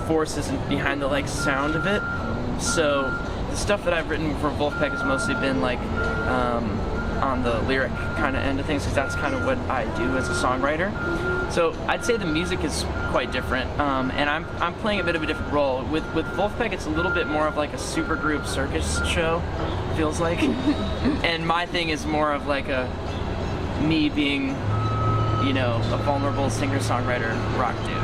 forces behind the like sound of it. So the stuff that I've written for Wolfpack has mostly been like on the lyric kind of end of things, because that's kind of what I do as a songwriter. So I'd say the music is quite different, and I'm playing a bit of a different role. With Wolfpack, it's a little bit more of like a supergroup circus show, feels like, and my thing is more of like me being, you know, a vulnerable singer-songwriter rock dude.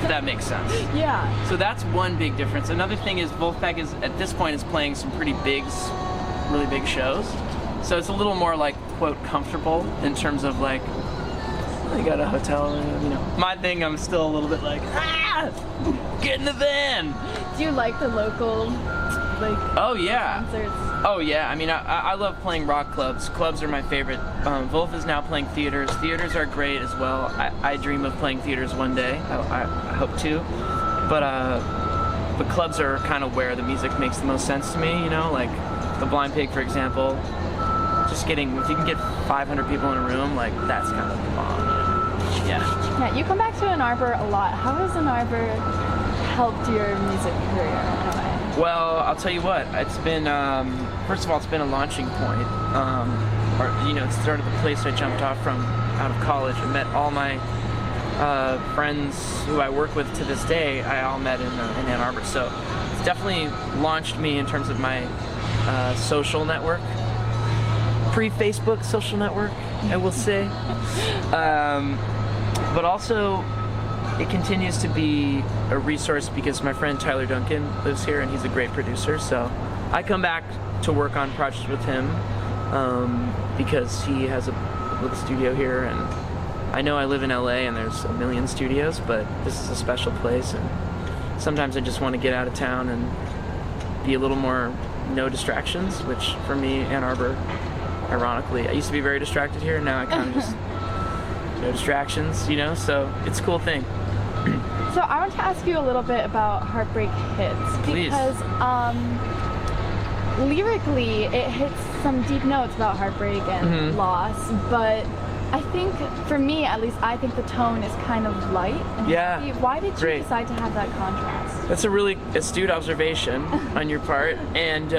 If that makes sense. Yeah. So that's one big difference. Another thing is Wolfpack is at this point is playing some pretty really big shows. So it's a little more like, quote, comfortable in terms of like, you got a hotel room, you know. My thing, I'm still a little bit like, get in the van. Do you like the local, like, oh yeah, concerts? Oh yeah. I mean, I love playing rock clubs. Clubs are my favorite. Wolf is now playing theaters. Theaters are great as well. I dream of playing theaters one day. I hope to. But clubs are kind of where the music makes the most sense to me. You know, like the Blind Pig, for example. Just if you can get 500 people in a room, like that's kind of the bomb. Yeah. Yeah, you come back to Ann Arbor a lot. How has Ann Arbor helped your music career in a way? Well, I'll tell you what. It's been first of all, it's been a launching point. It started the place I jumped off from out of college. I met all my friends who I work with to this day. I all met in Ann Arbor, so it's definitely launched me in terms of my social network. Pre-Facebook social network, I will say. But also, it continues to be a resource because my friend Tyler Duncan lives here and he's a great producer. So I come back to work on projects with him because he has a little studio here, and I know I live in LA and there's a million studios, but this is a special place, and sometimes I just want to get out of town and be a little more no distractions, which for me, Ann Arbor, ironically, I used to be very distracted here, and now I kind of just no distractions, you know, so it's a cool thing. So I want to ask you a little bit about Heartbreak Hits. Please. Because lyrically, it hits some deep notes about heartbreak and loss, but I think, for me at least, I think the tone is kind of light and happy. Why did you decide to have that contrast? That's a really astute observation on your part, and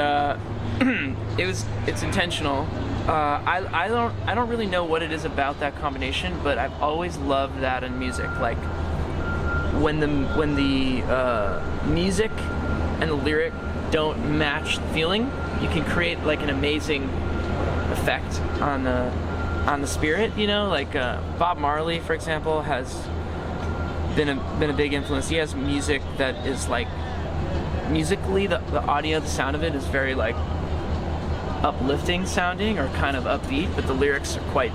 it's intentional. I don't really know what it is about that combination, but I've always loved that in music. Like when the music and the lyric don't match the feeling, you can create like an amazing effect on the spirit. You know, like Bob Marley, for example, has been a big influence. He has music that is like musically the audio, the sound of it is very like uplifting sounding or kind of upbeat, but the lyrics are quite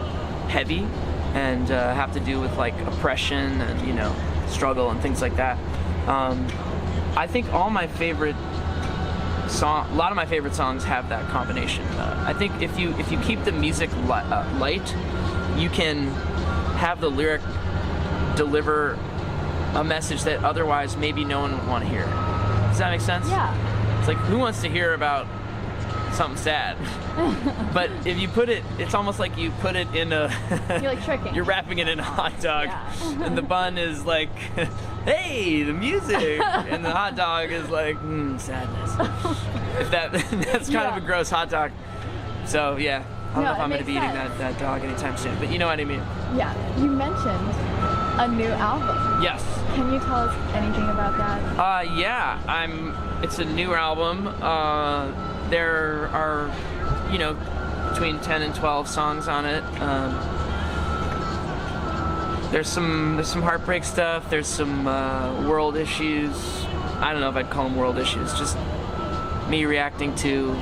heavy and have to do with like oppression and, you know, struggle and things like that. I think a lot of my favorite songs have that combination. I think if you keep the music light, you can have the lyric deliver a message that otherwise maybe no one would want to hear. Does that make sense? Yeah. It's like, who wants to hear about something sad? But if you put it, it's almost like you put it in a you're like tricking. You're wrapping it in a hot dog, yeah. and the bun is like, hey, the music, and the hot dog is like, sadness. If that's kind of a gross hot dog. So yeah, I don't know if I'm gonna be eating that dog anytime soon, but you know what I mean. Yeah, you mentioned a new album. Yes. Can you tell us anything about that? Yeah, it's a new album. There are, you know, between 10 and 12 songs on it. There's some heartbreak stuff. There's some world issues. I don't know if I'd call them world issues. Just me reacting to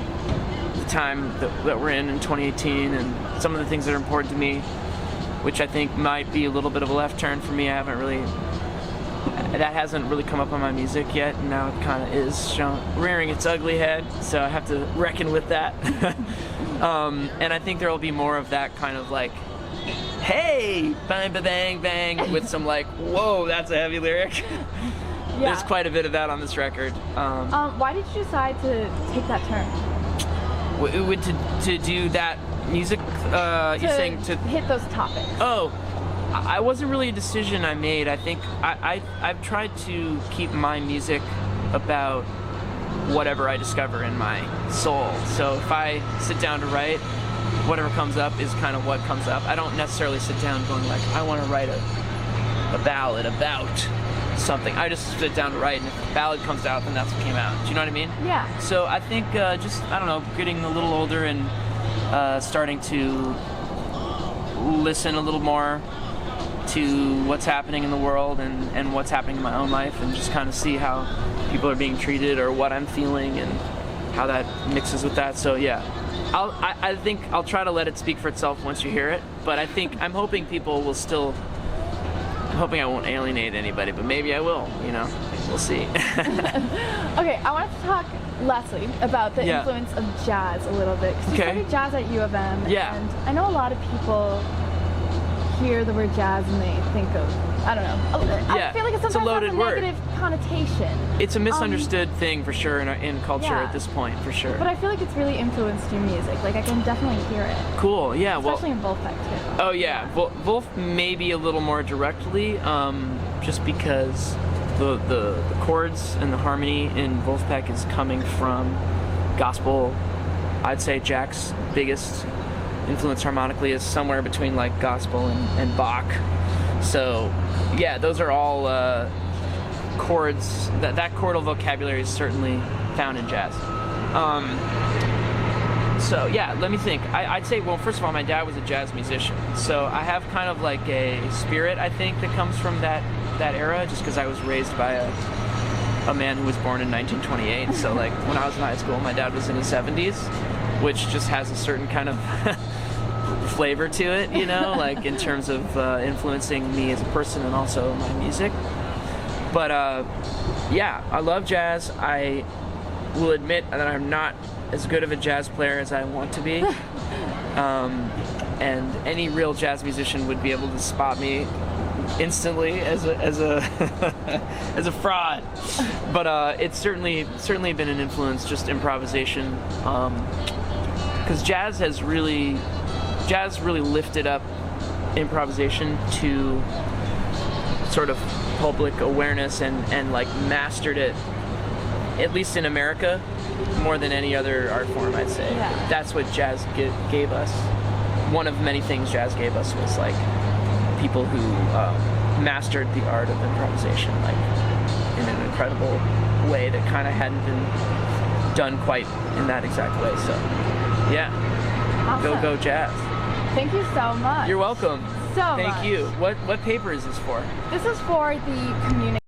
the time that we're in 2018 and some of the things that are important to me, which I think might be a little bit of a left turn for me. That hasn't really come up on my music yet, and now it kind of is rearing its ugly head, so I have to reckon with that. And I think there will be more of that kind of like, hey, bang, bang, bang, with some like, whoa, that's a heavy lyric. Yeah. There's quite a bit of that on this record. Why did you decide to take that turn? To do that music, you're saying to hit those topics. Oh, I wasn't really a decision I made. I think I've tried to keep my music about whatever I discover in my soul. So if I sit down to write, whatever comes up is kind of what comes up. I don't necessarily sit down going like, I want to write a ballad about something. I just sit down to write, and if the ballad comes out, then that's what came out. Do you know what I mean? Yeah. So I think just, I don't know, getting a little older and starting to listen a little more to what's happening in the world and what's happening in my own life, and just kind of see how people are being treated or what I'm feeling and how that mixes with that. So yeah, I think I'll try to let it speak for itself once you hear it, but I'm hoping people will still, I'm hoping I won't alienate anybody, but maybe I will, you know, we'll see. Okay, I wanted to talk, Leslie, about the influence of jazz a little bit. Because you studied jazz at U of M, and I know a lot of people hear the word jazz and they think of, I don't know, I feel like it sometimes has a negative connotation. It's a misunderstood thing for sure in culture at this point, for sure. But I feel like it's really influenced your music. Like, I can definitely hear it. Cool, yeah. Especially in Wolfpack too. Oh yeah, Wolf maybe a little more directly, just because the chords and the harmony in Wolfpack is coming from gospel. I'd say Jack's biggest influence harmonically is somewhere between like gospel and Bach. So yeah, those are all chords. That chordal vocabulary is certainly found in jazz. So yeah, let me think. I'd say, well, first of all, my dad was a jazz musician, so I have kind of like a spirit, I think, that comes from that era, just because I was raised by a man who was born in 1928. So like when I was in high school, my dad was in his 70s, which just has a certain kind of flavor to it, you know, like in terms of influencing me as a person and also my music. But yeah, I love jazz. I will admit that I'm not as good of a jazz player as I want to be. And any real jazz musician would be able to spot me instantly as a as a fraud. But it's certainly been an influence, just improvisation, because jazz really lifted up improvisation to sort of public awareness and like mastered it, at least in America, more than any other art form, I'd say. Yeah. That's what jazz gave us. One of many things jazz gave us was like people who mastered the art of improvisation, like in an incredible way that kind of hadn't been done quite in that exact way. So yeah, awesome. Go jazz. Thank you so much. You're welcome. Thank you. What paper is this for? This is for the community.